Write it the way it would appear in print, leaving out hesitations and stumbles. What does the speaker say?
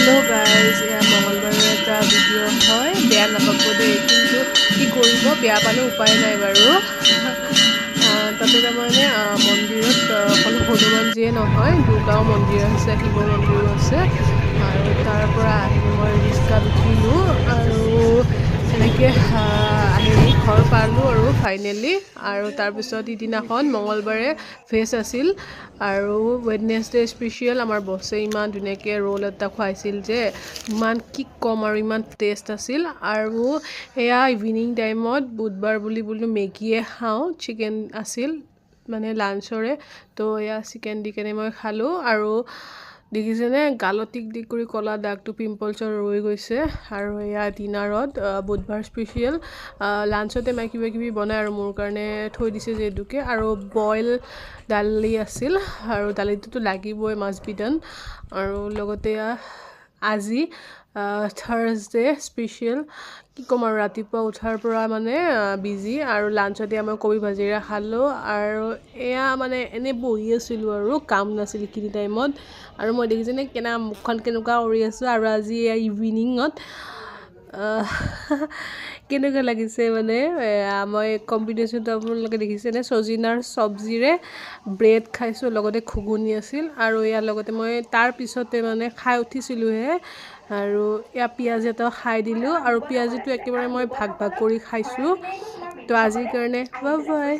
Hello guys मंगलबार eight video है बेया नापाब दे कि बेया पाले उपाय ना बारू ताते तारमाने मंदिर हनुमान जीए नहय दुर्गाओ मंदिर आछे शिव मंदिरो आछे आरो तार পৰা আহি মই ৰিক্সাত উঠিলো আৰু এনেকৈ আহি ঘৰ পালোঁ আৰু ফাইনেলি আৰু তাৰপিছত ইদিনাখন মঙ্গলবাৰে ফেচ আছিল আৰু ওয়েডনেসডে স্পেশাল আমাৰ বছে ইমান ধুনীয়াকৈ ৰোল এটা খুৱাইছিল যে ইমান কি কম আৰু ইমান টেষ্ট আছিল আৰু এয়া ইভিনিং টাইমত বুধবাৰ বুলি বোলো মেগীয়ে খাওঁ চিকেন আছিল মানে লাঞ্চৰে তো এয়া চিকেন দি কেনে মই খালোঁ আৰু দেখিছেনে গালত টিক টিক কৰি কলা দাগটো পিম্পলছৰ ৰৈ গৈছে আৰু এয়া ডিনাৰত বুধবাৰ স্পেশাল লাঞ্চতে মই কিবা কিবি বনাই আৰু মোৰ কাৰণে থৈ দিছে যেদুকে আৰু বইল দালি আছিল আৰু দালিটোতো লাগিবই মাষ্ট বি ডান আৰু লগতে আজি থাৰ্সডে স্পেশাল কি কম আৰু ৰাতিপুৱা উঠাৰ পৰা মানে বিজি আৰু লাঞ্চতে মই কবি ভাজিৰে খালোঁ আৰু এয়া মানে এনে বহি আছিলোঁ আৰু কাম নাছিল এইখিনি টাইমত আৰু মই দেখিছেনে মুখখন কেনেকুৱা কৰি আছোঁ আৰু আজি ইভিনিঙত কেনেকুৱা লাগিছে মানে মই কম্বিনেশ্যনটো আপোনালোকে দেখিছেনে সজিনাৰ চব্জিৰে ব্ৰেড খাইছোঁ লগতে ঘুগুনি আছিল আৰু ইয়াৰ লগতে মই তাৰ পিছতে মানে খাই উঠিছিলোঁহে আৰু এয়া পিঁয়াজ এটা খাই দিলোঁ আৰু পিঁয়াজটো একেবাৰে মই ভাগ ভাগ কৰি খাইছোঁ তো আজিৰ কাৰণে বাই বাই।